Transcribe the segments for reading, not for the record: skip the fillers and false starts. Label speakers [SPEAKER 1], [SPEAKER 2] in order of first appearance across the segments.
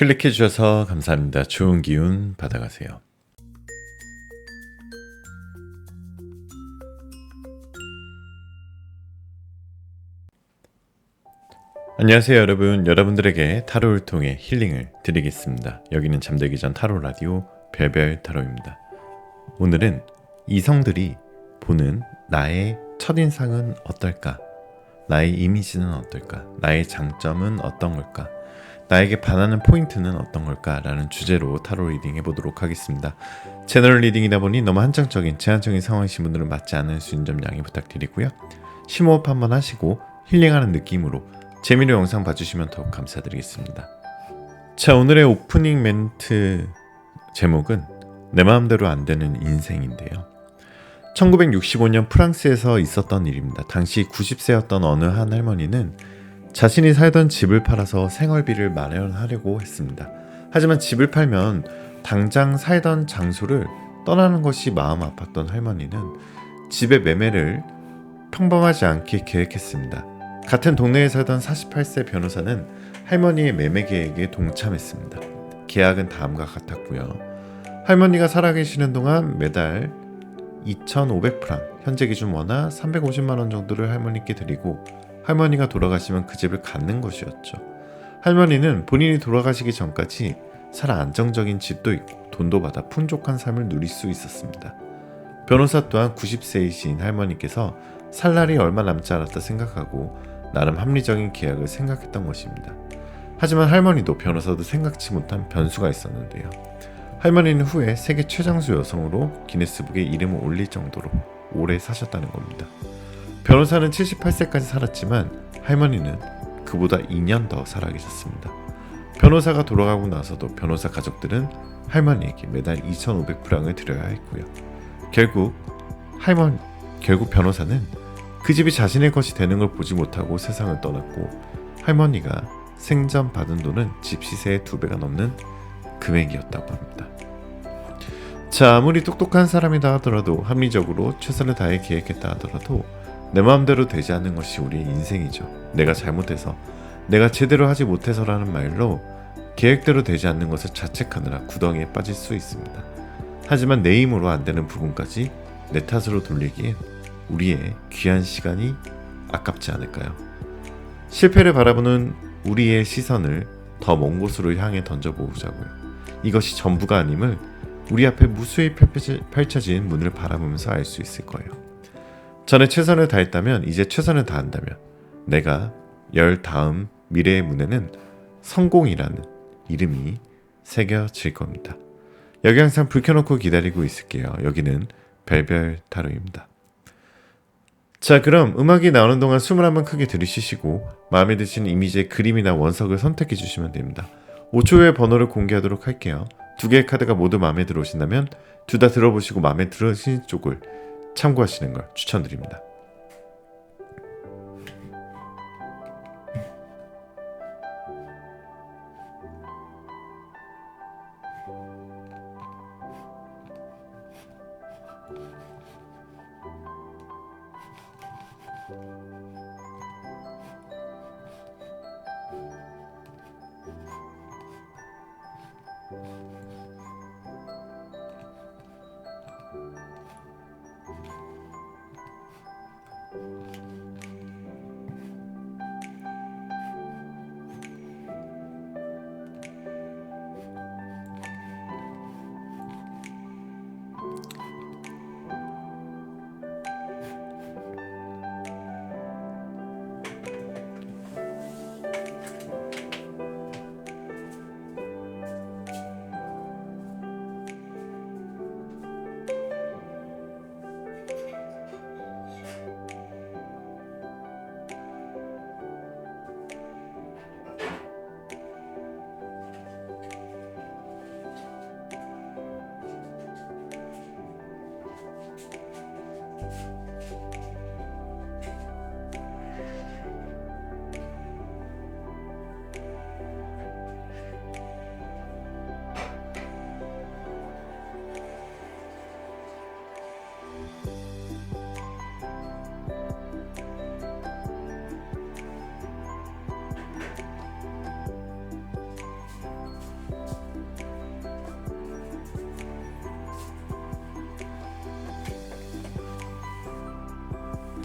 [SPEAKER 1] 클릭해 주셔서 감사합니다. 좋은 기운 받아가세요. 안녕하세요 여러분. 여러분들에게 타로를 통해 힐링을 드리겠습니다. 여기는 잠들기 전 타로 라디오 별별 타로입니다. 오늘은 이성들이 보는 나의 첫인상은 어떨까? 나의 이미지는 어떨까? 나의 장점은 어떤 걸까? 나에게 반하는 포인트는 어떤 걸까? 라는 주제로 타로 리딩 해보도록 하겠습니다. 채널 리딩이다 보니 너무 한정적인 제한적인 상황이신 분들은 맞지 않을 수 있는 점 양해 부탁드리고요. 심호흡 한번 하시고 힐링하는 느낌으로 재미로 영상 봐주시면 더욱 감사드리겠습니다. 자, 오늘의 오프닝 멘트 제목은 내 마음대로 안 되는 인생인데요. 1965년 프랑스에서 있었던 일입니다. 당시 90세였던 어느 한 할머니는 자신이 살던 집을 팔아서 생활비를 마련하려고 했습니다. 하지만 집을 팔면 당장 살던 장소를 떠나는 것이 마음 아팠던 할머니는 집의 매매를 평범하지 않게 계획했습니다. 같은 동네에 살던 48세 변호사는 할머니의 매매 계획에 동참했습니다. 계약은 다음과 같았고요. 할머니가 살아계시는 동안 매달 2,500프랑, 현재 기준 원화 350만 원 정도를 할머니께 드리고 할머니가 돌아가시면 그 집을 갖는 것이었죠. 할머니는 본인이 돌아가시기 전까지 살 안정적인 집도 있고 돈도 받아 풍족한 삶을 누릴 수 있었습니다. 변호사 또한 90세이신 할머니께서 살 날이 얼마 남지 않았다 생각하고 나름 합리적인 계약을 생각했던 것입니다. 하지만 할머니도 변호사도 생각지 못한 변수가 있었는데요. 할머니는 후에 세계 최장수 여성으로 기네스북에 이름을 올릴 정도로 오래 사셨다는 겁니다. 변호사는 78세까지 살았지만 할머니는 그보다 2년 더 살아계셨습니다. 변호사가 돌아가고 나서도 변호사 가족들은 할머니에게 매달 2,500프랑을 드려야 했고요. 결국 변호사는 그 집이 자신의 것이 되는 걸 보지 못하고 세상을 떠났고 할머니가 생전 받은 돈은 집 시세의 2배가 넘는 금액이었다고 합니다. 자, 아무리 똑똑한 사람이다 하더라도 합리적으로 최선을 다해 계획했다 하더라도 내 마음대로 되지 않는 것이 우리의 인생이죠. 내가 잘못해서, 내가 제대로 하지 못해서라는 말로 계획대로 되지 않는 것을 자책하느라 구덩이에 빠질 수 있습니다. 하지만 내 힘으로 안 되는 부분까지 내 탓으로 돌리기엔 우리의 귀한 시간이 아깝지 않을까요? 실패를 바라보는 우리의 시선을 더 먼 곳으로 향해 던져보자고요. 이것이 전부가 아님을 우리 앞에 무수히 펼쳐진 문을 바라보면서 알 수 있을 거예요. 전에 최선을 다했다면 이제 최선을 다한다면 내가 열 다음 미래의 문에는 성공이라는 이름이 새겨질 겁니다. 여기 항상 불 켜놓고 기다리고 있을게요. 여기는 별별 타로입니다. 자, 그럼 음악이 나오는 동안 숨을 한번 크게 들이쉬시고 마음에 드시는 이미지의 그림이나 원석을 선택해 주시면 됩니다. 5초 후에 번호를 공개하도록 할게요. 2개의 카드가 모두 마음에 들어오신다면 둘 다 들어보시고 마음에 들으신 쪽을 참고하시는 걸 추천드립니다.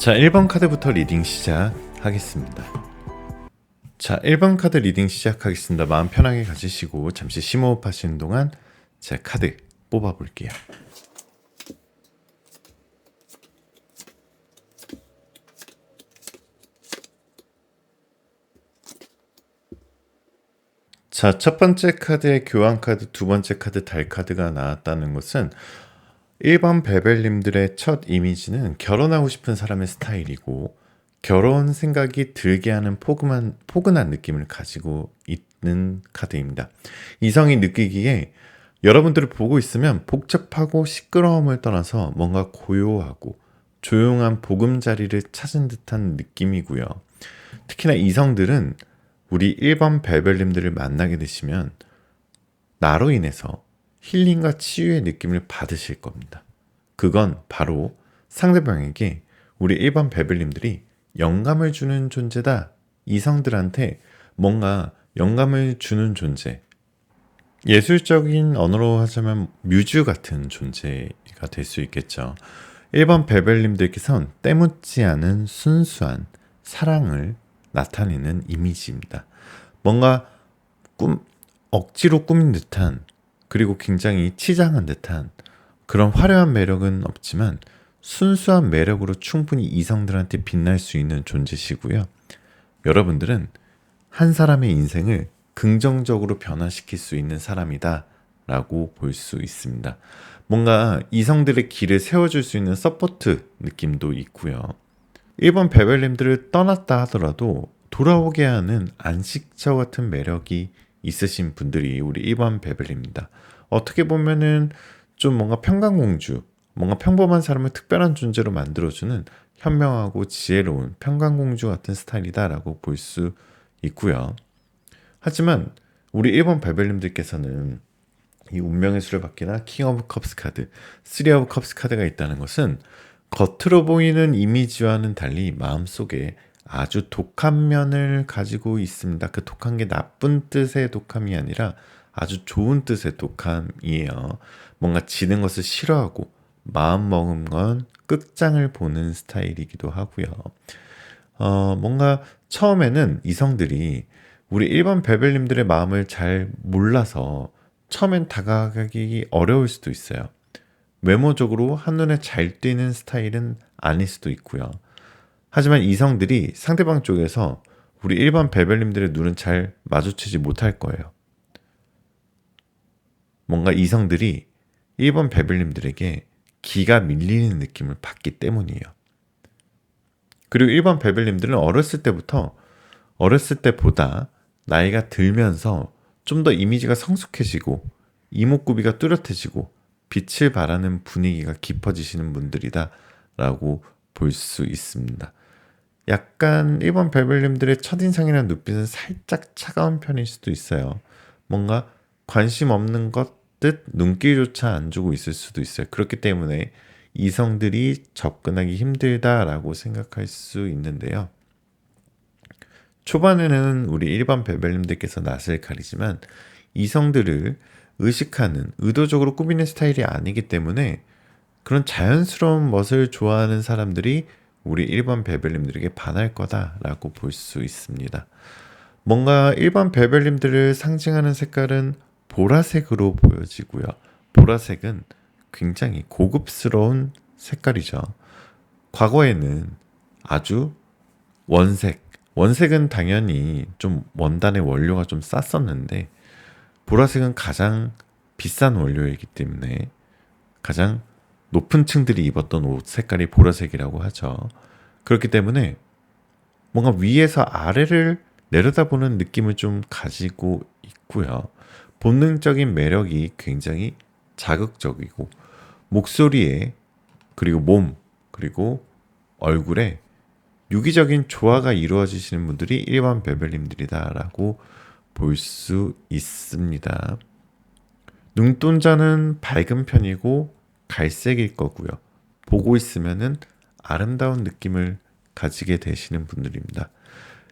[SPEAKER 1] 자, 1번 카드부터 리딩 시작하겠습니다. 자, 1번 카드 리딩 시작하겠습니다. 마음 편하게 가지시고 잠시 심호흡 하시는 동안 제 카드 뽑아볼게요. 자, 첫 번째 카드의 교환 카드, 두 번째 카드 달 카드가 나왔다는 것은 1번 베벨님들의 첫 이미지는 결혼하고 싶은 사람의 스타일이고 결혼 생각이 들게 하는 포근한 느낌을 가지고 있는 카드입니다. 이성이 느끼기에 여러분들을 보고 있으면 복잡하고 시끄러움을 떠나서 뭔가 고요하고 조용한 보금자리를 찾은 듯한 느낌이고요. 특히나 이성들은 우리 1번 베벨님들을 만나게 되시면 나로 인해서 힐링과 치유의 느낌을 받으실 겁니다. 그건 바로 상대방에게 우리 1번 베벨님들이 영감을 주는 존재다. 이성들한테 뭔가 영감을 주는 존재. 예술적인 언어로 하자면 뮤즈 같은 존재가 될 수 있겠죠. 1번 베벨님들께서는 때묻지 않은 순수한 사랑을 나타내는 이미지입니다. 뭔가 억지로 꾸민 듯한 그리고 굉장히 치장한 듯한 그런 화려한 매력은 없지만 순수한 매력으로 충분히 이성들한테 빛날 수 있는 존재시고요. 여러분들은 한 사람의 인생을 긍정적으로 변화시킬 수 있는 사람이다 라고 볼 수 있습니다. 뭔가 이성들의 길을 세워줄 수 있는 서포트 느낌도 있고요. 1번 베벨님들을 떠났다 하더라도 돌아오게 하는 안식처 같은 매력이 있으신 분들이 우리 1번 베벨입니다. 어떻게 보면은 좀 뭔가 평강공주, 뭔가 평범한 사람을 특별한 존재로 만들어주는 현명하고 지혜로운 평강공주 같은 스타일이다라고 볼 수 있고요. 하지만 우리 1번 베벨님들께서는 이 운명의 수를 받기나 킹 오브 컵스 카드, 3 오브 컵스 카드가 있다는 것은 겉으로 보이는 이미지와는 달리 마음속에 아주 독한 면을 가지고 있습니다. 그 독한 게 나쁜 뜻의 독함이 아니라 아주 좋은 뜻의 독함이에요. 뭔가 지는 것을 싫어하고 마음먹은 건 끝장을 보는 스타일이기도 하고요. 뭔가 처음에는 이성들이 우리 1번 베벨님들의 마음을 잘 몰라서 처음엔 다가가기 어려울 수도 있어요. 외모적으로 한눈에 잘 띄는 스타일은 아닐 수도 있고요. 하지만 이성들이 상대방 쪽에서 우리 1번 베벨님들의 눈은 잘 마주치지 못할 거예요. 뭔가 이성들이 1번 베벨님들에게 기가 밀리는 느낌을 받기 때문이에요. 그리고 1번 베벨님들은 어렸을 때보다 나이가 들면서 좀 더 이미지가 성숙해지고 이목구비가 뚜렷해지고 빛을 발하는 분위기가 깊어지시는 분들이다 라고 볼 수 있습니다. 약간 1번 베벨님들의 첫인상이나 눈빛은 살짝 차가운 편일 수도 있어요. 뭔가 관심 없는 것 듯 눈길조차 안 주고 있을 수도 있어요. 그렇기 때문에 이성들이 접근하기 힘들다라고 생각할 수 있는데요. 초반에는 우리 1번 베벨님들께서 낯을 가리지만 이성들을 의식하는, 의도적으로 꾸미는 스타일이 아니기 때문에 그런 자연스러운 멋을 좋아하는 사람들이 우리 1번 베벨님들에게 반할 거다라고 볼 수 있습니다. 뭔가 1번 베벨님들을 상징하는 색깔은 보라색으로 보여지고요. 보라색은 굉장히 고급스러운 색깔이죠. 과거에는 아주 원색은 당연히 좀 원단의 원료가 좀 쌌었는데 보라색은 가장 비싼 원료이기 때문에 가장 높은 층들이 입었던 옷 색깔이 보라색이라고 하죠. 그렇기 때문에 뭔가 위에서 아래를 내려다보는 느낌을 좀 가지고 있고요. 본능적인 매력이 굉장히 자극적이고 목소리에 그리고 몸 그리고 얼굴에 유기적인 조화가 이루어지시는 분들이 1번 베벨님들이다라고 볼 수 있습니다. 눈동자는 밝은 편이고 갈색일 거고요. 보고 있으면은 아름다운 느낌을 가지게 되시는 분들입니다.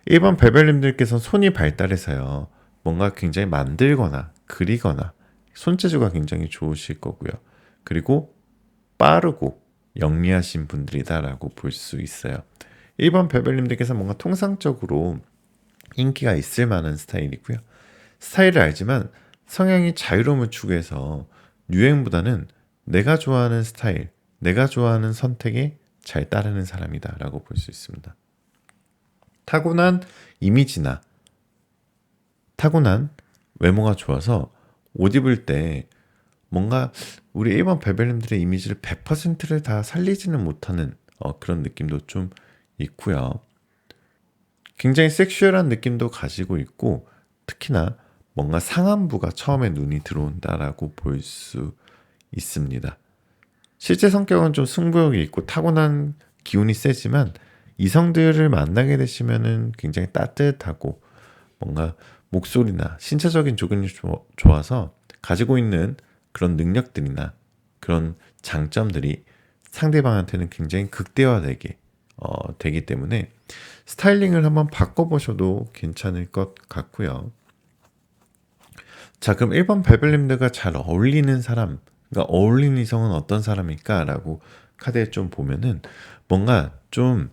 [SPEAKER 1] 1번 베벨님들께서 손이 발달해서요. 뭔가 굉장히 만들거나 그리거나 손재주가 굉장히 좋으실 거고요. 그리고 빠르고 영리하신 분들이다라고 볼 수 있어요. 1번 별별님들께서 뭔가 통상적으로 인기가 있을 만한 스타일이고요. 스타일을 알지만 성향이 자유로움을 추구해서 유행보다는 내가 좋아하는 스타일, 내가 좋아하는 선택에 잘 따르는 사람이다라고 볼 수 있습니다. 타고난 이미지나 타고난 외모가 좋아서 옷 입을 때 뭔가 우리 일반 별별님들의 이미지를 100%를 다 살리지는 못하는 그런 느낌도 좀 있고요. 굉장히 섹슈얼한 느낌도 가지고 있고 특히나 뭔가 상안부가 처음에 눈이 들어온다라고 볼 수 있습니다. 실제 성격은 좀 승부욕이 있고 타고난 기운이 세지만 이성들을 만나게 되시면은 굉장히 따뜻하고 뭔가 목소리나 신체적인 조건이 좋아서 가지고 있는 그런 능력들이나 그런 장점들이 상대방한테는 굉장히 극대화되게 되기 때문에 스타일링을 한번 바꿔보셔도 괜찮을 것 같고요. 자, 그럼 1번 별별님들과 잘 어울리는 사람, 그러니까 어울리는 이성은 어떤 사람일까? 라고 카드에 좀 보면은 뭔가 좀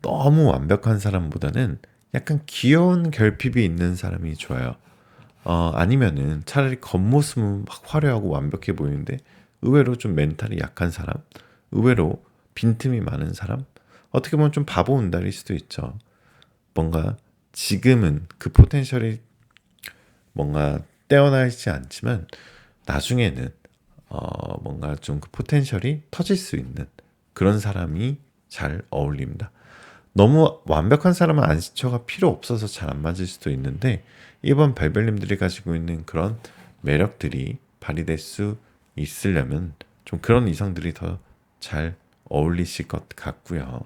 [SPEAKER 1] 너무 완벽한 사람보다는 약간 귀여운 결핍이 있는 사람이 좋아요. 아니면은 차라리 겉모습은 막 화려하고 완벽해 보이는데 의외로 좀 멘탈이 약한 사람, 의외로 빈틈이 많은 사람, 어떻게 보면 좀 바보 온달일 수도 있죠. 뭔가 지금은 그 포텐셜이 뭔가 떼어나지 않지만 나중에는 뭔가 좀 그 포텐셜이 터질 수 있는 그런 사람이 잘 어울립니다. 너무 완벽한 사람은 안시처가 필요 없어서 잘 안 맞을 수도 있는데 이번 별별님들이 가지고 있는 그런 매력들이 발휘될 수 있으려면 좀 그런 이성들이 더 잘 어울리실 것 같고요.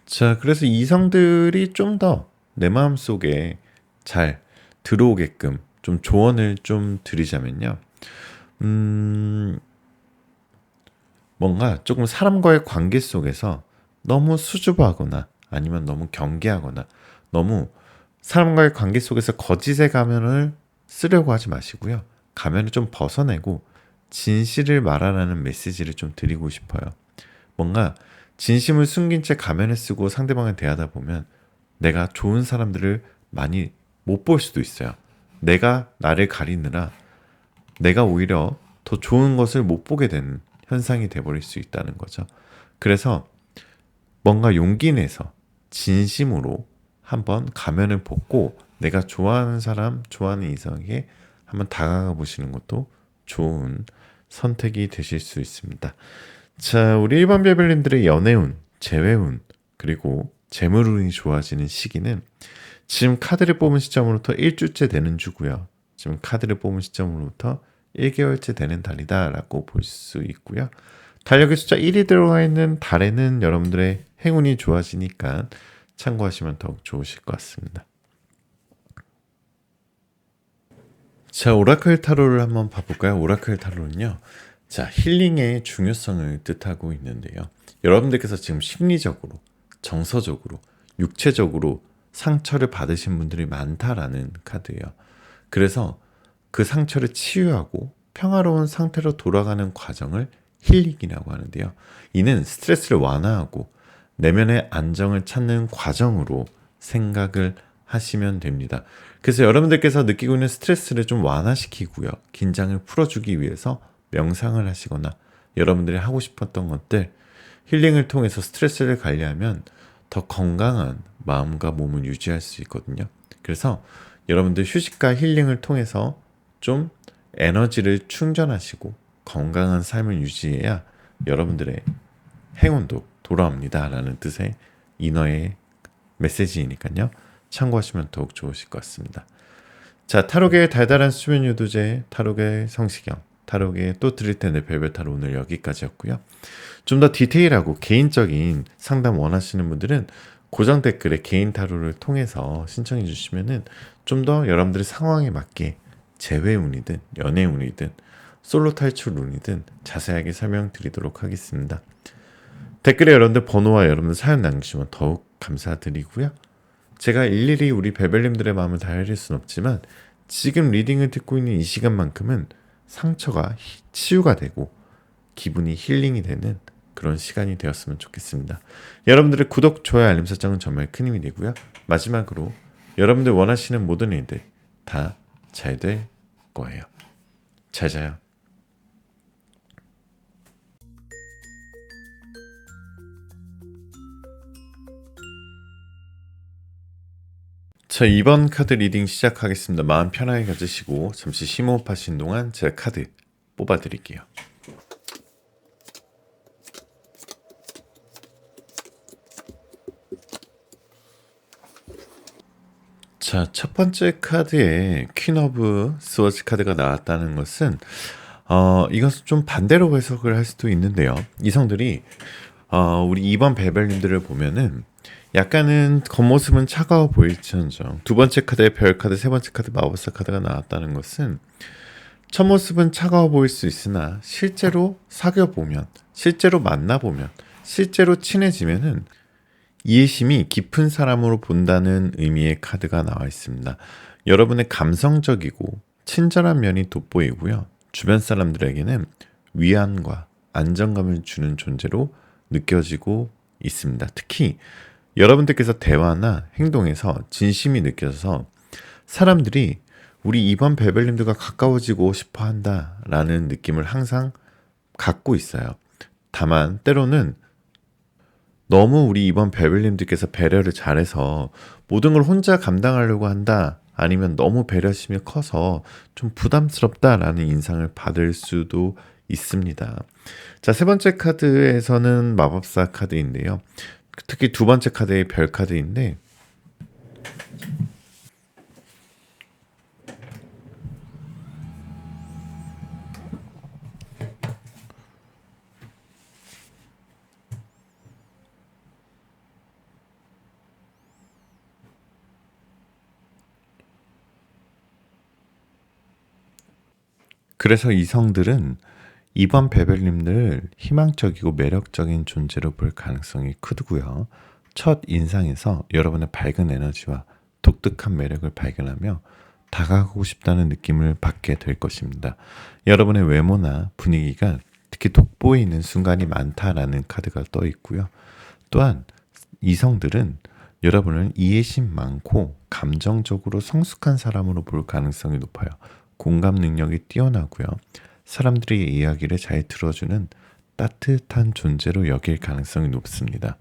[SPEAKER 1] 자, 그래서 이성들이 좀 더 내 마음속에 잘 들어오게끔 좀 조언을 좀 드리자면요. 뭔가 조금 사람과의 관계 속에서 너무 수줍어하거나 아니면 너무 경계하거나 너무 사람과의 관계 속에서 거짓의 가면을 쓰려고 하지 마시고요. 가면을 좀 벗어내고 진실을 말하라는 메시지를 좀 드리고 싶어요. 뭔가 진심을 숨긴 채 가면을 쓰고 상대방을 대하다 보면 내가 좋은 사람들을 많이 못 볼 수도 있어요. 내가 나를 가리느라 내가 오히려 더 좋은 것을 못 보게 되는 현상이 돼버릴 수 있다는 거죠. 그래서 뭔가 용기 내서 진심으로 한번 가면을 벗고 내가 좋아하는 사람, 좋아하는 이성에게 한번 다가가 보시는 것도 좋은 선택이 되실 수 있습니다. 자, 우리 일반 별별님들의 연애운, 재회운, 그리고 재물운이 좋아지는 시기는 지금 카드를 뽑은 시점으로부터 1주째 되는 주고요. 지금 카드를 뽑은 시점으로부터 1개월째 되는 달이다라고 볼 수 있고요. 달력의 숫자 1이 들어가 있는 달에는 여러분들의 행운이 좋아지니까 참고하시면 더욱 좋으실 것 같습니다. 자, 오라클 타로를 한번 봐볼까요? 오라클 타로는요. 자, 힐링의 중요성을 뜻하고 있는데요. 여러분들께서 지금 심리적으로, 정서적으로, 육체적으로 상처를 받으신 분들이 많다라는 카드예요. 그래서 그 상처를 치유하고 평화로운 상태로 돌아가는 과정을 힐링이라고 하는데요. 이는 스트레스를 완화하고 내면의 안정을 찾는 과정으로 생각을 하시면 됩니다. 그래서 여러분들께서 느끼고 있는 스트레스를 좀 완화시키고요. 긴장을 풀어주기 위해서 명상을 하시거나 여러분들이 하고 싶었던 것들 힐링을 통해서 스트레스를 관리하면 더 건강한 마음과 몸을 유지할 수 있거든요. 그래서 여러분들 휴식과 힐링을 통해서 좀 에너지를 충전하시고 건강한 삶을 유지해야 여러분들의 행운도 돌아옵니다 라는 뜻의 인어의 메시지이니까요. 참고하시면 더욱 좋으실 것 같습니다. 자, 타로계의 달달한 수면 유도제, 타로계의 성시경, 타로계에 또 드릴 텐데 별별 타로 오늘 여기까지였고요. 좀 더 디테일하고 개인적인 상담 원하시는 분들은 고정 댓글에 개인 타로를 통해서 신청해 주시면은 좀 더 여러분들의 상황에 맞게 재회운이든 연애운이든 솔로 탈출운이든 자세하게 설명드리도록 하겠습니다. 댓글에 여러분들 번호와 여러분들 사연 남기시면 더욱 감사드리고요. 제가 일일이 우리 별별님들의 마음을 다 헤아릴 순 없지만 지금 리딩을 듣고 있는 이 시간만큼은 상처가 치유가 되고 기분이 힐링이 되는 그런 시간이 되었으면 좋겠습니다. 여러분들의 구독, 좋아요, 알림 설정은 정말 큰 힘이 되고요. 마지막으로 여러분들 원하시는 모든 일들 다 잘 될 거예요. 잘 자요. 자, 이번 카드 리딩 시작하겠습니다. 마음 편하게 가지시고 잠시 심호흡하신 동안 제가 카드 뽑아드릴게요. 자, 첫 번째 카드에 퀸 오브 스워즈 카드가 나왔다는 것은 이것은 좀 반대로 해석을 할 수도 있는데요. 이성들이 우리 2번 베벨님들을 보면은 약간은 겉모습은 차가워 보일지언정 두 번째 카드에 별 카드, 세 번째 카드 마법사 카드가 나왔다는 것은 첫 모습은 차가워 보일 수 있으나 실제로 사귀어 보면, 실제로 만나 보면, 실제로 친해지면은 이해심이 깊은 사람으로 본다는 의미의 카드가 나와 있습니다. 여러분의 감성적이고 친절한 면이 돋보이고요. 주변 사람들에게는 위안과 안정감을 주는 존재로 느껴지고 있습니다. 특히 여러분들께서 대화나 행동에서 진심이 느껴져서 사람들이 우리 이번 베벨님들과 가까워지고 싶어 한다라는 느낌을 항상 갖고 있어요. 다만 때로는 너무 우리 이번 베벨님들께서 배려를 잘해서 모든 걸 혼자 감당하려고 한다, 아니면 너무 배려심이 커서 좀 부담스럽다라는 인상을 받을 수도 있습니다. 자, 세 번째 카드에서는 마법사 카드인데요. 특히 두 번째 카드의 별 카드인데 그래서 이성들은 이번 베벨님들을 희망적이고 매력적인 존재로 볼 가능성이 크고요. 첫 인상에서 여러분의 밝은 에너지와 독특한 매력을 발견하며 다가가고 싶다는 느낌을 받게 될 것입니다. 여러분의 외모나 분위기가 특히 돋보이는 순간이 많다라는 카드가 떠 있고요. 또한 이성들은 여러분을 이해심 많고 감정적으로 성숙한 사람으로 볼 가능성이 높아요. 공감 능력이 뛰어나고요. 사람들의 이야기를 잘 들어주는 따뜻한 존재로 여길 가능성이 높습니다.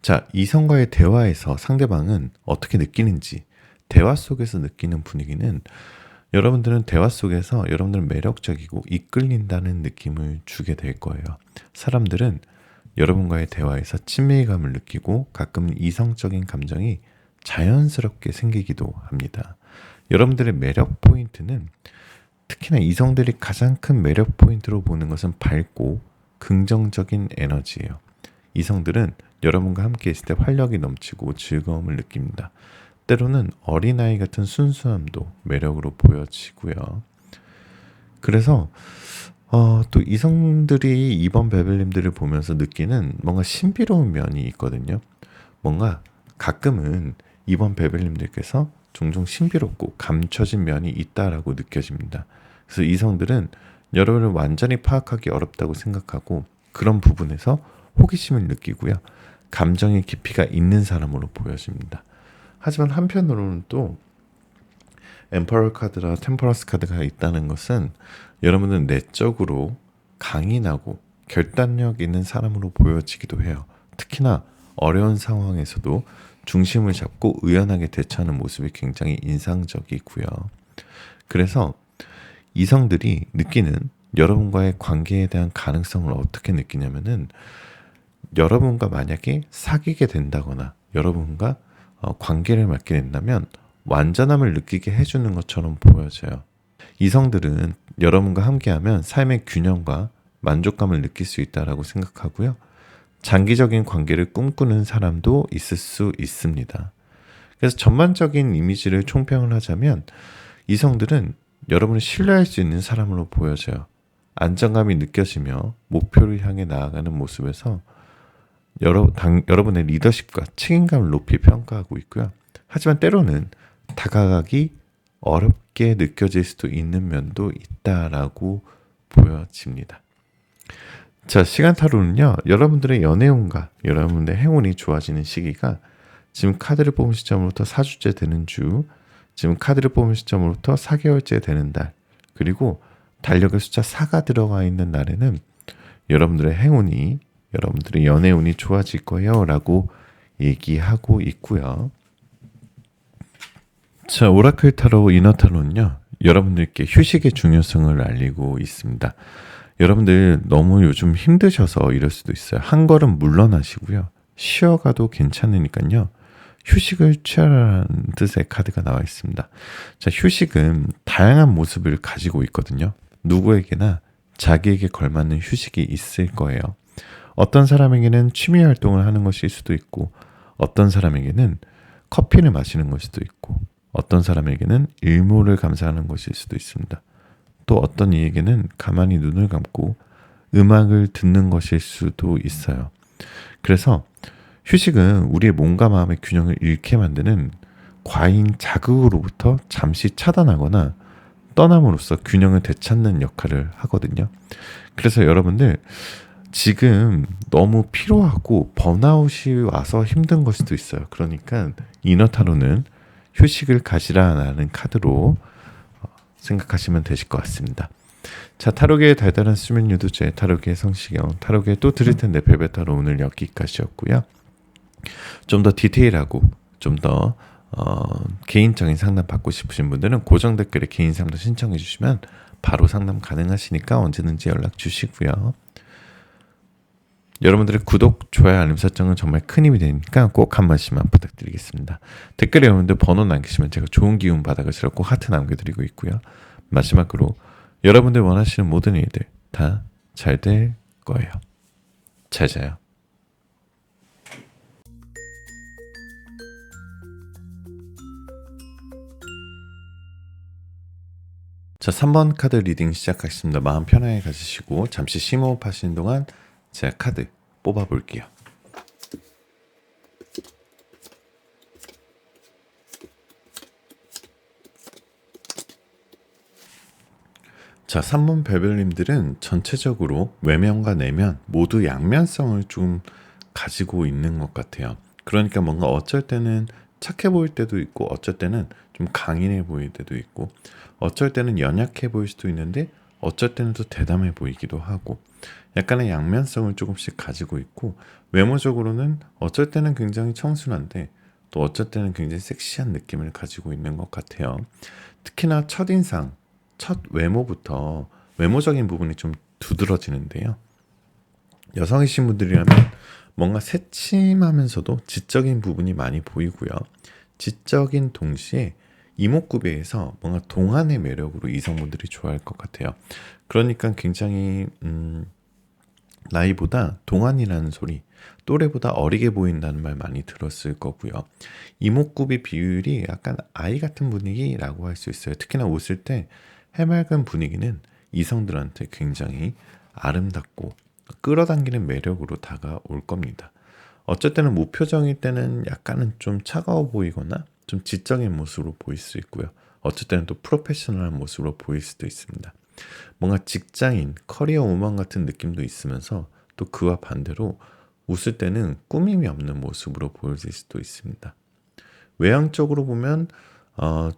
[SPEAKER 1] 자, 이성과의 대화에서 상대방은 어떻게 느끼는지, 대화 속에서 느끼는 분위기는 여러분들은 대화 속에서 여러분들은 매력적이고 이끌린다는 느낌을 주게 될 거예요. 사람들은 여러분과의 대화에서 친밀감을 느끼고 가끔 이성적인 감정이 자연스럽게 생기기도 합니다. 여러분들의 매력 포인트는 특히나 이성들이 가장 큰 매력 포인트로 보는 것은 밝고 긍정적인 에너지예요. 이성들은 여러분과 함께 있을 때 활력이 넘치고 즐거움을 느낍니다. 때로는 어린아이 같은 순수함도 매력으로 보여지고요. 그래서 또 이성들이 이번 베벨님들을 보면서 느끼는 뭔가 신비로운 면이 있거든요. 뭔가 가끔은 이번 베벨님들께서 종종 신비롭고 감춰진 면이 있다라고 느껴집니다. 그래서 이성들은 여러분을 완전히 파악하기 어렵다고 생각하고 그런 부분에서 호기심을 느끼고요. 감정의 깊이가 있는 사람으로 보여집니다. 하지만 한편으로는 또 엠퍼러 카드나 템퍼런스 카드가 있다는 것은 여러분은 내적으로 강인하고 결단력 있는 사람으로 보여지기도 해요. 특히나 어려운 상황에서도 중심을 잡고 의연하게 대처하는 모습이 굉장히 인상적이고요. 그래서 이성들이 느끼는 여러분과의 관계에 대한 가능성을 어떻게 느끼냐면은 여러분과 만약에 사귀게 된다거나 여러분과 관계를 맺게 된다면 완전함을 느끼게 해주는 것처럼 보여져요. 이성들은 여러분과 함께하면 삶의 균형과 만족감을 느낄 수 있다라고 생각하고요. 장기적인 관계를 꿈꾸는 사람도 있을 수 있습니다. 그래서 전반적인 이미지를 총평을 하자면 이성들은 여러분을 신뢰할 수 있는 사람으로 보여져요. 안정감이 느껴지며 목표를 향해 나아가는 모습에서 여러분의 리더십과 책임감을 높이 평가하고 있고요. 하지만 때로는 다가가기 어렵게 느껴질 수도 있는 면도 있다라고 보여집니다. 자, 시간 타로는요, 여러분들의 연애운과 여러분들의 행운이 좋아지는 시기가 지금 카드를 뽑은 시점으로부터 4주째 되는 주, 지금 카드를 뽑은 시점으로부터 4개월째 되는 달, 그리고 달력의 숫자 4가 들어가 있는 날에는 여러분들의 행운이, 여러분들의 연애운이 좋아질 거예요 라고 얘기하고 있고요. 자, 오라클 타로, 이너 타로는요, 여러분들께 휴식의 중요성을 알리고 있습니다. 여러분들 너무 요즘 힘드셔서 이럴 수도 있어요. 한 걸음 물러나시고요. 쉬어가도 괜찮으니까요. 휴식을 취하라는 뜻의 카드가 나와 있습니다. 자, 휴식은 다양한 모습을 가지고 있거든요. 누구에게나 자기에게 걸맞는 휴식이 있을 거예요. 어떤 사람에게는 취미 활동을 하는 것일 수도 있고, 어떤 사람에게는 커피를 마시는 것일 수도 있고, 어떤 사람에게는 일몰을 감상하는 것일 수도 있습니다. 또 어떤 이에게는 가만히 눈을 감고 음악을 듣는 것일 수도 있어요. 그래서 휴식은 우리의 몸과 마음의 균형을 잃게 만드는 과잉 자극으로부터 잠시 차단하거나 떠남으로써 균형을 되찾는 역할을 하거든요. 그래서 여러분들 지금 너무 피로하고 번아웃이 와서 힘든 걸 수도 있어요. 그러니까 이너 타로는 휴식을 가지라라는 카드로 생각하시면 되실 것 같습니다. 자, 타로계의 달달한 수면 유도제, 타로계의 성시경, 타로계 또 드릴 텐데 별별 타로 오늘 여기까지였고요. 좀 더 디테일하고 좀 더 개인적인 상담 받고 싶으신 분들은 고정 댓글에 개인 상담 신청해 주시면 바로 상담 가능하시니까 언제든지 연락 주시고요. 여러분들의 구독, 좋아요, 알림 설정은 정말 큰 힘이 되니까 꼭 한 번씩만 부탁드리겠습니다. 댓글에 여러분들 번호 남기시면 제가 좋은 기운 받아가시라 꼭 하트 남겨드리고 있고요. 마지막으로 여러분들 원하시는 모든 일들 다 잘 될 거예요. 잘 자요. 자, 3번 카드 리딩 시작하겠습니다. 마음 편하게 가지시고 잠시 심호흡 하시는 동안 제가 카드 뽑아볼게요. 자, 3번 별별님들은 전체적으로 외면과 내면 모두 양면성을 좀 가지고 있는 것 같아요. 그러니까 뭔가 어쩔 때는 착해 보일 때도 있고, 어쩔 때는 좀 강인해 보일 때도 있고, 어쩔 때는 연약해 보일 수도 있는데 어쩔 때는 또 대담해 보이기도 하고, 약간의 양면성을 조금씩 가지고 있고, 외모적으로는 어쩔 때는 굉장히 청순한데 또 어쩔 때는 굉장히 섹시한 느낌을 가지고 있는 것 같아요. 특히나 첫인상, 첫 외모부터 외모적인 부분이 좀 두드러지는데요. 여성이신 분들이라면 뭔가 새침하면서도 지적인 부분이 많이 보이고요. 지적인 동시에 이목구비에서 뭔가 동안의 매력으로 이성분들이 좋아할 것 같아요. 그러니까 굉장히 나이보다 동안이라는 소리, 또래보다 어리게 보인다는 말 많이 들었을 거고요. 이목구비 비율이 약간 아이 같은 분위기라고 할 수 있어요. 특히나 웃을 때 해맑은 분위기는 이성들한테 굉장히 아름답고 끌어당기는 매력으로 다가올 겁니다. 어쩔 때는 무표정일 때는 약간은 좀 차가워 보이거나 좀 지적인 모습으로 보일 수 있고요. 어쩔 때는 또 프로페셔널한 모습으로 보일 수도 있습니다. 뭔가 직장인, 커리어 우먼 같은 느낌도 있으면서 또 그와 반대로 웃을 때는 꾸밈이 없는 모습으로 보여질 수도 있습니다. 외향적으로 보면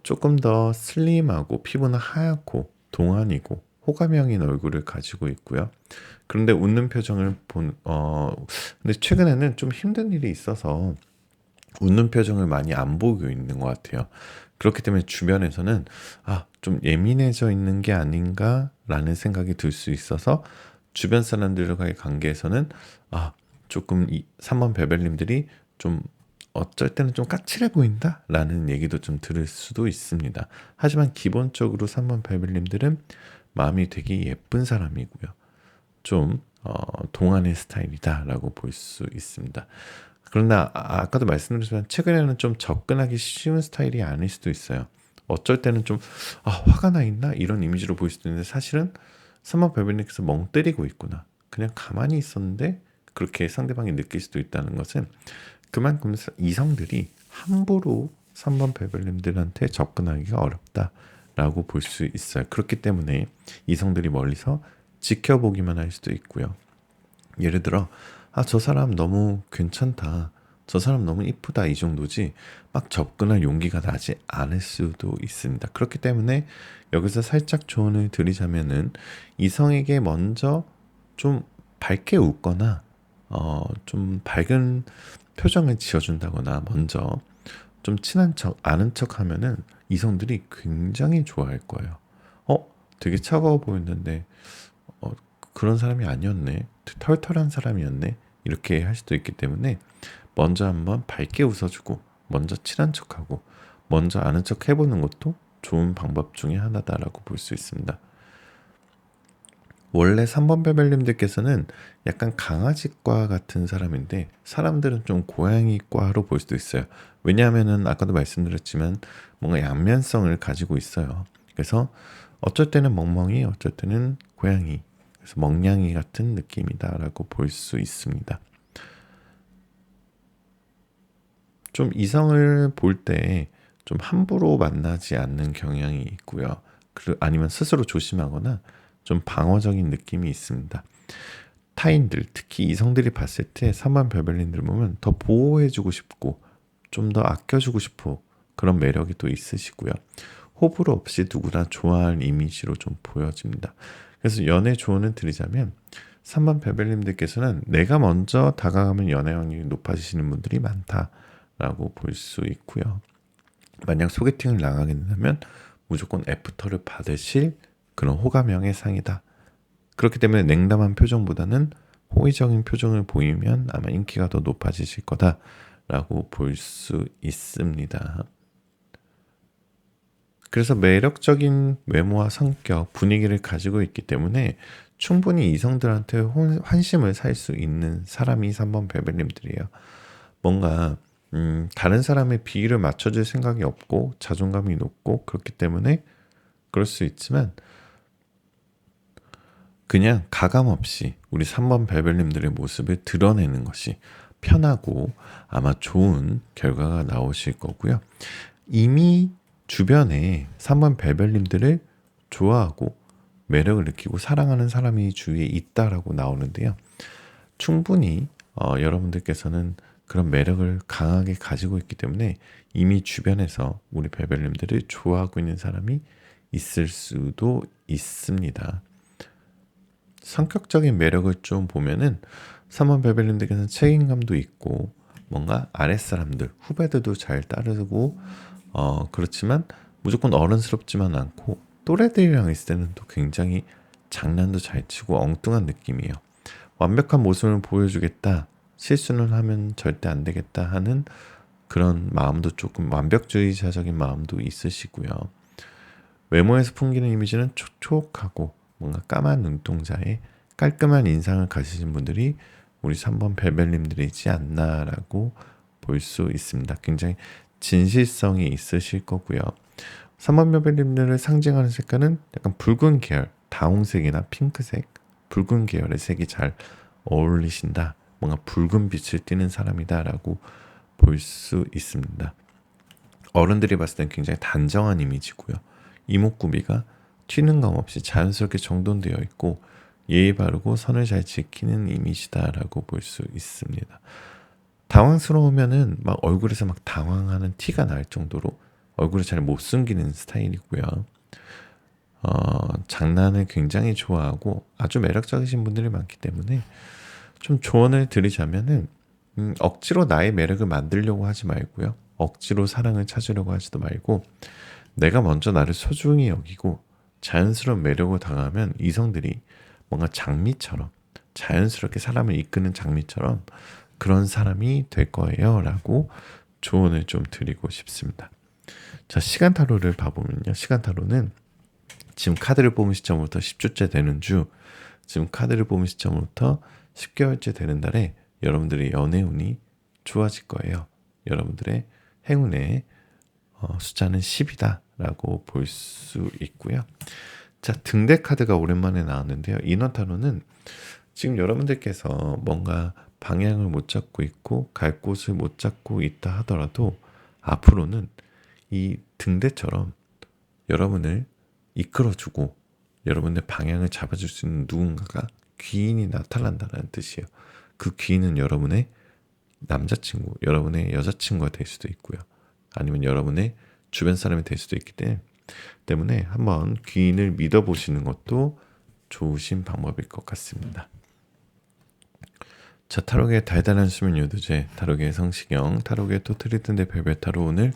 [SPEAKER 1] 조금 더 슬림하고 피부는 하얗고 동안이고 호감형인 얼굴을 가지고 있고요. 그런데 웃는 표정을 근데 최근에는 좀 힘든 일이 있어서 웃는 표정을 많이 안 보이고 있는 것 같아요. 그렇기 때문에 주변에서는 좀 예민해져 있는 게 아닌가라는 생각이 들 수 있어서 주변 사람들과의 관계에서는 조금 3번 별별님들이 좀 어쩔 때는 좀 까칠해 보인다라는 얘기도 좀 들을 수도 있습니다. 하지만 기본적으로 3번 별별님들은 마음이 되게 예쁜 사람이고요. 좀 동안의 스타일이다라고 볼 수 있습니다. 그러나 아까도 말씀드렸지만 최근에는 좀 접근하기 쉬운 스타일이 아닐 수도 있어요. 어쩔 때는 좀 화가 나 있나 이런 이미지로 보일 수도 있는데 사실은 3번 별별님께서 멍 때리고 있구나. 그냥 가만히 있었는데 그렇게 상대방이 느낄 수도 있다는 것은 그만큼 이성들이 함부로 3번 별별님들한테 접근하기가 어렵다라고 볼 수 있어요. 그렇기 때문에 이성들이 멀리서 지켜보기만 할 수도 있고요. 예를 들어 저 사람 너무 괜찮다, 저 사람 너무 이쁘다, 이 정도지 막 접근할 용기가 나지 않을 수도 있습니다. 그렇기 때문에 여기서 살짝 조언을 드리자면은 이성에게 먼저 좀 밝게 웃거나 좀 밝은 표정을 지어준다거나 먼저 좀 친한 척, 아는 척 하면은 이성들이 굉장히 좋아할 거예요. 되게 차가워 보였는데 어, 그런 사람이 아니었네, 털털한 사람이었네, 이렇게 할 수도 있기 때문에 먼저 한번 밝게 웃어주고 먼저 친한 척하고 먼저 아는 척 해보는 것도 좋은 방법 중에 하나다라고 볼 수 있습니다. 원래 3번 베벨님들께서는 약간 강아지과 같은 사람인데 사람들은 좀 고양이과로 볼 수도 있어요. 왜냐하면은 아까도 말씀드렸지만 뭔가 양면성을 가지고 있어요. 그래서 어쩔 때는 멍멍이, 어쩔 때는 고양이, 그래서 멍냥이 같은 느낌이다라고 볼 수 있습니다. 좀 이성을 볼 때 좀 함부로 만나지 않는 경향이 있고요. 아니면 스스로 조심하거나 좀 방어적인 느낌이 있습니다. 타인들, 특히 이성들이 봤을 때 3번 별별님들 보면 더 보호해주고 싶고 좀 더 아껴주고 싶어, 그런 매력이 또 있으시고요. 호불호 없이 누구나 좋아할 이미지로 좀 보여집니다. 그래서 연애 조언을 드리자면 3번 별별님들께서는 내가 먼저 다가가면 연애 확률이 높아지시는 분들이 많다라고 볼 수 있고요. 만약 소개팅을 나가게 된다면 무조건 애프터를 받으실 그런 호감형의 상이다. 그렇기 때문에 냉담한 표정보다는 호의적인 표정을 보이면 아마 인기가 더 높아지실 거다라고 볼 수 있습니다. 그래서 매력적인 외모와 성격, 분위기를 가지고 있기 때문에 충분히 이성들한테 환심을 살 수 있는 사람이 3번 베벨님들이에요. 뭔가 다른 사람의 비위를 맞춰줄 생각이 없고 자존감이 높고 그렇기 때문에 그럴 수 있지만 그냥 가감없이 우리 3번 벨벨님들의 모습을 드러내는 것이 편하고 아마 좋은 결과가 나오실 거고요. 이미 주변에 3번 벨벨님들을 좋아하고 매력을 느끼고 사랑하는 사람이 주위에 있다라고 나오는데요. 충분히 여러분들께서는 그런 매력을 강하게 가지고 있기 때문에 이미 주변에서 우리 벨벨님들을 좋아하고 있는 사람이 있을 수도 있습니다. 성격적인 매력을 좀 보면은 3번 베벨님들께서는 책임감도 있고 뭔가 아랫사람들, 후배들도 잘 따르고 그렇지만 무조건 어른스럽지만 않고 또래들이랑 있을 때는 또 굉장히 장난도 잘 치고 엉뚱한 느낌이에요. 완벽한 모습을 보여주겠다, 실수는 하면 절대 안 되겠다 하는 그런 마음도 조금 완벽주의자적인 마음도 있으시고요. 외모에서 풍기는 이미지는 촉촉하고 뭔가 까만 눈동자에 깔끔한 인상을 가지신 분들이 우리 3번 벨벨님들이지 않나라고 볼 수 있습니다. 굉장히 진실성이 있으실 거고요. 3번 벨벨님들을 상징하는 색깔은 약간 붉은 계열, 다홍색이나 핑크색, 붉은 계열의 색이 잘 어울리신다. 뭔가 붉은 빛을 띠는 사람이다라고 볼 수 있습니다. 어른들이 봤을 땐 굉장히 단정한 이미지고요. 이목구비가 튀는 감 없이 자연스럽게 정돈되어 있고 예의 바르고 선을 잘 지키는 이미지다라고 볼 수 있습니다. 당황스러우면은 막 얼굴에서 막 당황하는 티가 날 정도로 얼굴을 잘 못 숨기는 스타일이고요. 장난을 굉장히 좋아하고 아주 매력적이신 분들이 많기 때문에 좀 조언을 드리자면은 억지로 나의 매력을 만들려고 하지 말고요. 억지로 사랑을 찾으려고 하지도 말고 내가 먼저 나를 소중히 여기고 자연스러운 매력을 당하면 이성들이 뭔가 장미처럼 자연스럽게 사람을 이끄는 장미처럼 그런 사람이 될 거예요 라고 조언을 좀 드리고 싶습니다. 자, 시간 타로를 봐보면요. 시간 타로는 지금 카드를 뽑은 시점부터 10주째 되는 주, 지금 카드를 뽑은 시점부터 10개월째 되는 달에 여러분들의 연애운이 좋아질 거예요. 여러분들의 행운의 숫자는 10이다 라고 볼 수 있고요. 자, 등대 카드가 오랜만에 나왔는데요. 인어타로는 지금 여러분들께서 뭔가 방향을 못 잡고 있고 갈 곳을 못 잡고 있다 하더라도 앞으로는 이 등대처럼 여러분을 이끌어주고 여러분의 방향을 잡아줄 수 있는 누군가가 귀인이 나타난다는 뜻이에요. 그 귀인은 여러분의 남자친구, 여러분의 여자친구가 될 수도 있고요. 아니면 여러분의 주변 사람이 될 수도 있기 때문에 한번 귀인을 믿어보시는 것도 좋으신 방법일 것 같습니다. 자, 타로계의 달달한 수면 요도제, 타로계의 성시경, 타로계의 토트리든데 별별 타로 오늘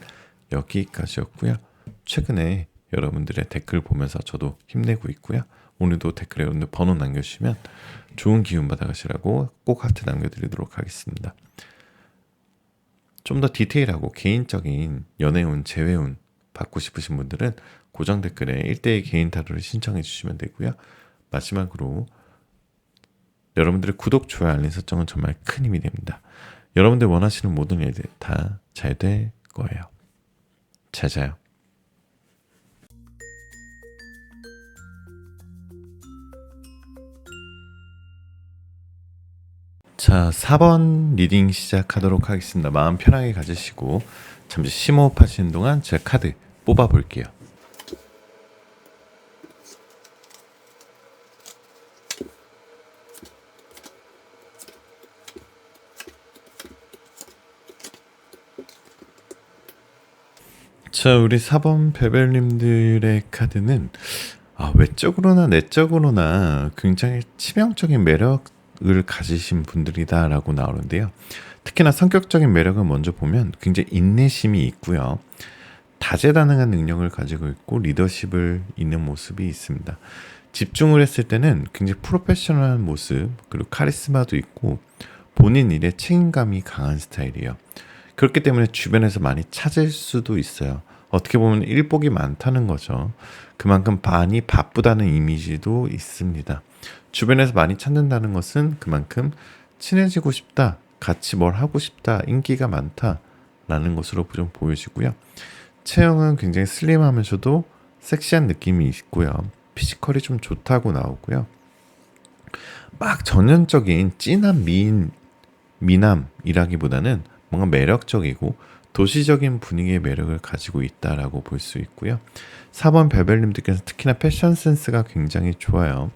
[SPEAKER 1] 여기까지였고요. 최근에 여러분들의 댓글 보면서 저도 힘내고 있고요. 오늘도 댓글에 오늘 번호 남겨주시면 좋은 기운 받아가시라고 꼭 하트 남겨드리도록 하겠습니다. 좀 더 디테일하고 개인적인 연애운, 재회운 받고 싶으신 분들은 고정 댓글에 1대1 개인 타로를 신청해 주시면 되고요. 마지막으로 여러분들의 구독, 좋아요, 알림 설정은 정말 큰 힘이 됩니다. 여러분들 원하시는 모든 일들 다 잘 될 거예요. 잘 자요. 자, 4번 리딩 시작하도록 하겠습니다. 마음 편하게 가지시고 잠시 심호흡 하시는 동안 제가 카드 뽑아 볼게요. 자, 우리 4번 베벨님들의 카드는 외적으로나 내적으로나 굉장히 치명적인 매력을 가지신 분들이다라고 나오는데요. 특히나 성격적인 매력을 먼저 보면 굉장히 인내심이 있고요. 다재다능한 능력을 가지고 있고 리더십을 있는 모습이 있습니다. 집중을 했을 때는 굉장히 프로페셔널한 모습, 그리고 카리스마도 있고 본인 일에 책임감이 강한 스타일이에요. 그렇기 때문에 주변에서 많이 찾을 수도 있어요. 어떻게 보면 일복이 많다는 거죠. 그만큼 많이 바쁘다는 이미지도 있습니다. 주변에서 많이 찾는다는 것은 그만큼 친해지고 싶다, 같이 뭘 하고 싶다, 인기가 많다라는 것으로 좀 보여지고요. 체형은 굉장히 슬림하면서도 섹시한 느낌이 있고요. 피지컬이 좀 좋다고 나오고요. 막 전형적인 찐한 미남이라기보다는 뭔가 매력적이고 도시적인 분위기의 매력을 가지고 있다라고 볼 수 있고요. 4번 베벨님들께서 특히나 패션 센스가 굉장히 좋아요.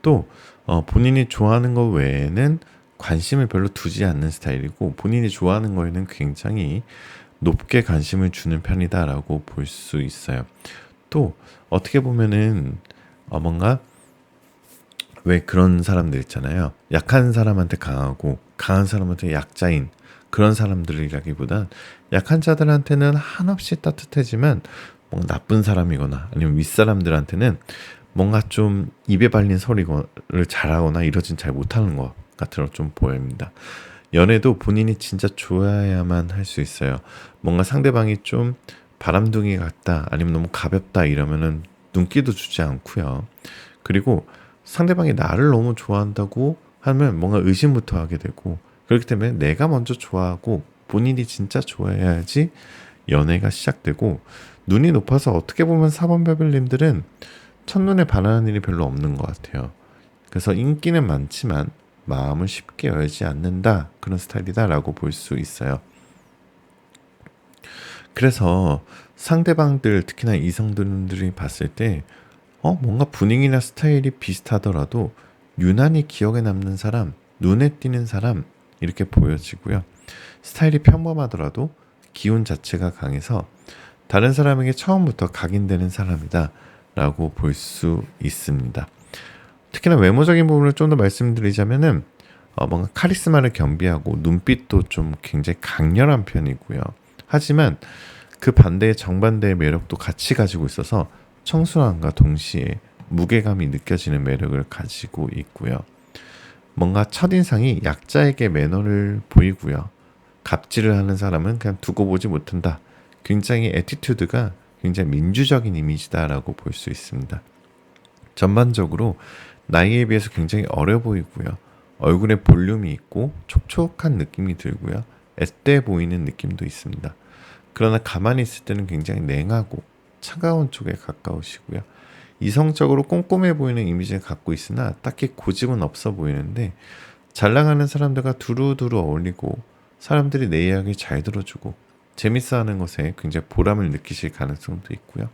[SPEAKER 1] 또 본인이 좋아하는 것 외에는 관심을 별로 두지 않는 스타일이고 본인이 좋아하는 거에는 굉장히 높게 관심을 주는 편이다라고 볼 수 있어요. 또 어떻게 보면은 뭔가 왜 그런 사람들 있잖아요. 약한 사람한테 강하고 강한 사람한테 약자인 그런 사람들이라기보단 약한 자들한테는 한없이 따뜻하지만 뭔가 나쁜 사람이거나 아니면 윗사람들한테는 뭔가 좀 입에 발린 소리를 잘하거나 이러진 잘 못하는 것 같은 좀 보입니다. 연애도 본인이 진짜 좋아야만 할 수 있어요. 뭔가 상대방이 좀 바람둥이 같다 아니면 너무 가볍다 이러면은 눈길도 주지 않고요. 그리고 상대방이 나를 너무 좋아한다고 하면 뭔가 의심부터 하게 되고 그렇기 때문에 내가 먼저 좋아하고 본인이 진짜 좋아해야지 연애가 시작되고 눈이 높아서 어떻게 보면 4번 베벨님들은 첫눈에 반하는 일이 별로 없는 것 같아요. 그래서 인기는 많지만 마음을 쉽게 열지 않는다 그런 스타일이다라고 볼 수 있어요. 그래서 상대방들 특히나 이성들이 봤을 때 뭔가 분위기나 스타일이 비슷하더라도 유난히 기억에 남는 사람, 눈에 띄는 사람 이렇게 보여지고요. 스타일이 평범하더라도 기운 자체가 강해서 다른 사람에게 처음부터 각인되는 사람이다 라고 볼 수 있습니다. 특히나 외모적인 부분을 좀 더 말씀드리자면은 뭔가 카리스마를 겸비하고 눈빛도 좀 굉장히 강렬한 편이고요. 하지만 그 반대의 정반대의 매력도 같이 가지고 있어서 청순함과 동시에 무게감이 느껴지는 매력을 가지고 있고요. 뭔가 첫인상이 약자에게 매너를 보이고요. 갑질을 하는 사람은 그냥 두고 보지 못한다. 굉장히 애티튜드가 굉장히 민주적인 이미지다라고 볼 수 있습니다. 전반적으로 나이에 비해서 굉장히 어려 보이고요. 얼굴에 볼륨이 있고 촉촉한 느낌이 들고요. 앳돼 보이는 느낌도 있습니다. 그러나 가만히 있을 때는 굉장히 냉하고 차가운 쪽에 가까우시고요. 이성적으로 꼼꼼해 보이는 이미지를 갖고 있으나 딱히 고집은 없어 보이는데 잘 나가는 사람들과 두루두루 어울리고 사람들이 내 이야기 잘 들어주고 재밌어하는 것에 굉장히 보람을 느끼실 가능성도 있고요.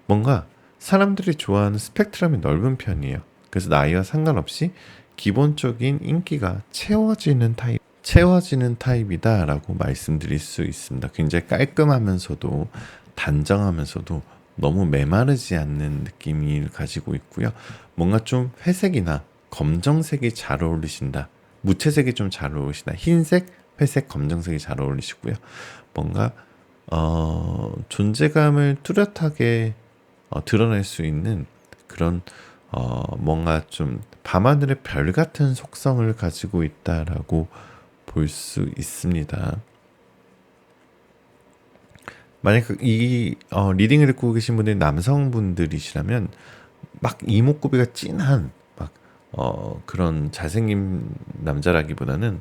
[SPEAKER 1] 뭔가 사람들이 좋아하는 스펙트럼이 넓은 편이에요. 그래서 나이와 상관없이 기본적인 인기가 채워지는 타입이다라고 말씀드릴 수 있습니다. 굉장히 깔끔하면서도 단정하면서도 너무 메마르지 않는 느낌을 가지고 있고요. 뭔가 좀 회색이나 검정색이 잘 어울리신다. 무채색이 좀 잘 어울리신다. 흰색, 회색, 검정색이 잘 어울리시고요. 뭔가 존재감을 뚜렷하게 드러낼 수 있는 그런 뭔가 좀 밤하늘의 별 같은 속성을 가지고 있다라고 볼 수 있습니다. 만약 이 리딩을 듣고 계신 분들이 남성분들이시라면 막 이목구비가 진한 막 그런 잘생긴 남자라기보다는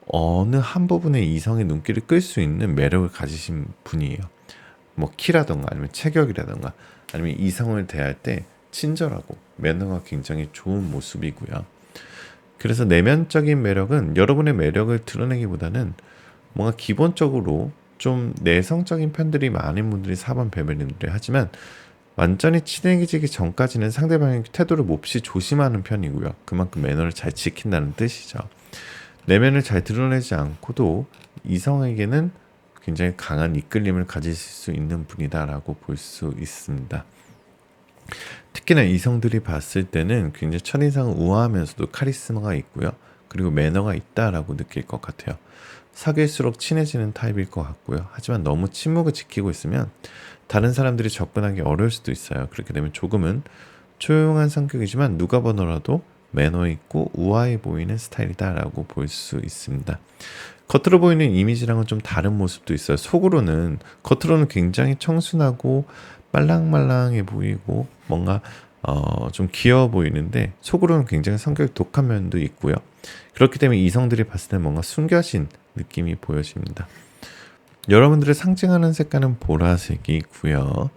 [SPEAKER 1] 어느 한 부분의 이성의 눈길을 끌 수 있는 매력을 가지신 분이에요. 뭐 키라던가 아니면 체격이라던가 아니면 이성을 대할 때 친절하고 매너가 굉장히 좋은 모습이고요. 그래서 내면적인 매력은 여러분의 매력을 드러내기보다는 뭔가 기본적으로 좀 내성적인 편들이 많은 분들이 4번 베벨님들이 하지만 완전히 친해지기 전까지는 상대방의 태도를 몹시 조심하는 편이고요. 그만큼 매너를 잘 지킨다는 뜻이죠. 내면을 잘 드러내지 않고도 이성에게는 굉장히 강한 이끌림을 가지실 수 있는 분이다라고 볼 수 있습니다. 특히나 이성들이 봤을 때는 굉장히 첫인상은 우아하면서도 카리스마가 있고요. 그리고 매너가 있다라고 느낄 것 같아요. 사귈수록 친해지는 타입일 것 같고요. 하지만 너무 침묵을 지키고 있으면 다른 사람들이 접근하기 어려울 수도 있어요. 그렇게 되면 조금은 조용한 성격이지만 누가 보더라도 매너 있고 우아해 보이는 스타일이다라고 볼 수 있습니다. 겉으로 보이는 이미지랑은 좀 다른 모습도 있어요. 겉으로는 굉장히 청순하고 말랑말랑해 보이고 뭔가 좀 귀여워 보이는데 속으로는 굉장히 성격이 독한 면도 있고요. 그렇기 때문에 이성들이 봤을 때 뭔가 숨겨진 느낌이 보여집니다. 여러분들의 상징하는 색깔은 보라색이고요.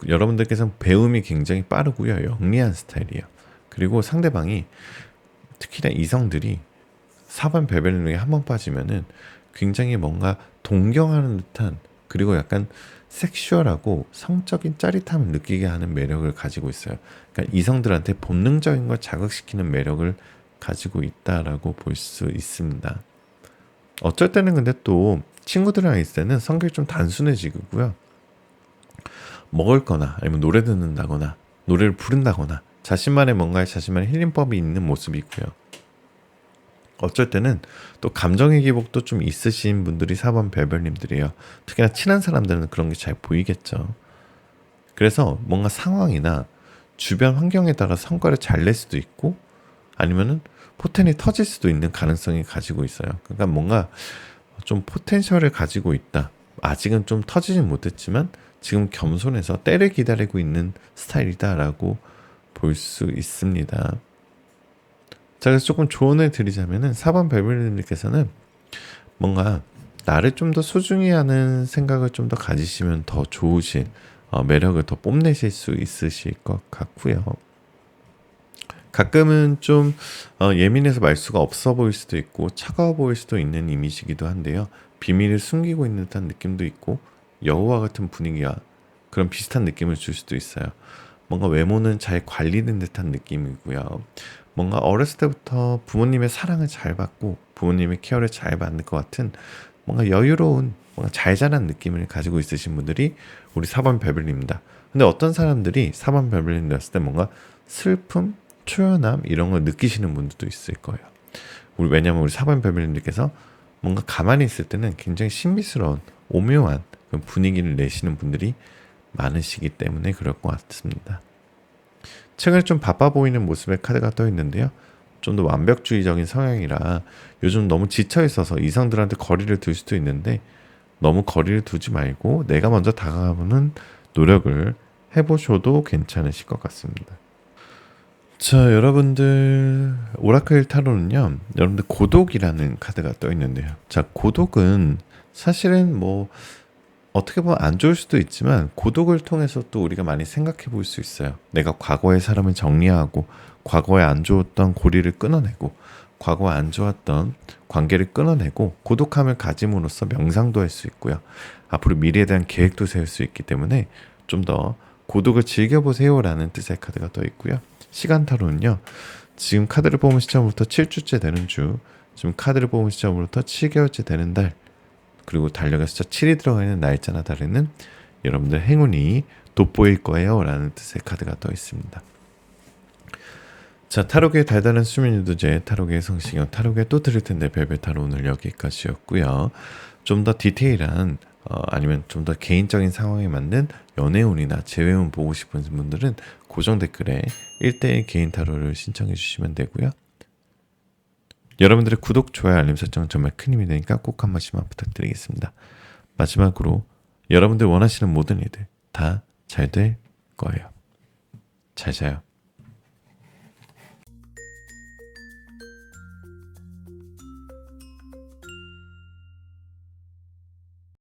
[SPEAKER 1] 여러분들께서는 배움이 굉장히 빠르고요. 영리한 스타일이에요. 그리고 상대방이 특히나 이성들이 4번 베벨링에 한번 빠지면은 굉장히 뭔가 동경하는 듯한 그리고 약간 섹슈얼하고 성적인 짜릿함을 느끼게 하는 매력을 가지고 있어요. 그러니까 이성들한테 본능적인 걸 자극시키는 매력을 가지고 있다라고 볼 수 있습니다. 어쩔 때는 근데 또 친구들이랑 있을 때는 성격이 좀 단순해지고요. 먹을 거나 아니면 노래 듣는다거나 노래를 부른다거나 자신만의 힐링법이 있는 모습이고요. 어쩔 때는 또 감정의 기복도 좀 있으신 분들이 4번 별별님들이에요. 특히나 친한 사람들은 그런 게 잘 보이겠죠. 그래서 뭔가 상황이나 주변 환경에 따라 성과를 잘 낼 수도 있고 아니면은 포텐이 터질 수도 있는 가능성이 가지고 있어요. 그러니까 뭔가 좀 포텐셜을 가지고 있다. 아직은 좀 터지진 못했지만 지금 겸손해서 때를 기다리고 있는 스타일이다라고 볼 수 있습니다. 자, 그래서 조금 조언을 드리자면은 4번 별별님께서는 뭔가 나를 좀 더 소중히 하는 생각을 좀 더 가지시면 더 좋으신 매력을 더 뽐내실 수 있으실 것 같고요. 가끔은 좀 예민해서 말수가 없어 보일 수도 있고 차가워 보일 수도 있는 이미지이기도 한데요. 비밀을 숨기고 있는 듯한 느낌도 있고 여우와 같은 분위기와 그런 비슷한 느낌을 줄 수도 있어요. 뭔가 외모는 잘 관리된 듯한 느낌이고요. 뭔가 어렸을 때부터 부모님의 사랑을 잘 받고 부모님의 케어를 잘 받는 것 같은 뭔가 여유로운 뭔가 잘 자란 느낌을 가지고 있으신 분들이 우리 4번 별별입니다. 근데 어떤 사람들이 4번 별별님 되었을 때 뭔가 슬픔, 초연함 이런 걸 느끼시는 분들도 있을 거예요. 왜냐하면 우리 4번 별별님들께서 뭔가 가만히 있을 때는 굉장히 신비스러운 오묘한 그런 분위기를 내시는 분들이 많으시기 때문에 그럴 것 같습니다. 최근에 좀 바빠 보이는 모습의 카드가 떠 있는데요. 좀 더 완벽주의적인 성향이라 요즘 너무 지쳐 있어서 이성들한테 거리를 둘 수도 있는데 너무 거리를 두지 말고 내가 먼저 다가가보는 노력을 해보셔도 괜찮으실 것 같습니다. 자, 여러분들 오라클 타로는요. 여러분들 고독이라는 카드가 떠 있는데요. 자, 고독은 사실은 뭐 어떻게 보면 안 좋을 수도 있지만 고독을 통해서 또 우리가 많이 생각해 볼 수 있어요. 내가 과거의 사람을 정리하고 과거에 안 좋았던 고리를 끊어내고 과거에 안 좋았던 관계를 끊어내고 고독함을 가짐으로써 명상도 할 수 있고요. 앞으로 미래에 대한 계획도 세울 수 있기 때문에 좀 더 고독을 즐겨보세요라는 뜻의 카드가 떠 있고요. 시간 타로는요. 지금 카드를 뽑은 시점부터 7주째 되는 주, 지금 카드를 뽑은 시점부터 7개월째 되는 달, 그리고 달력에 숫자 7이 들어가 있는 날짜나 달에는 여러분들 행운이 돋보일 거예요 라는 뜻의 카드가 떠 있습니다. 자, 타로계의 달달한 수면 유도제, 타로계의 성시경, 타로계 또 드릴 텐데 별별 타로 오늘 여기까지였고요. 좀 더 디테일한 아니면 좀 더 개인적인 상황에 맞는 연애운이나 재회운 보고 싶은 분들은 고정 댓글에 1대1 개인 타로를 신청해 주시면 되고요. 여러분들의 구독, 좋아요, 알림 설정 정말 큰 힘이 되니까 꼭 한 번씩만 부탁드리겠습니다. 마지막으로 여러분들 원하시는 모든 일들 다 잘 될 거예요. 잘 자요.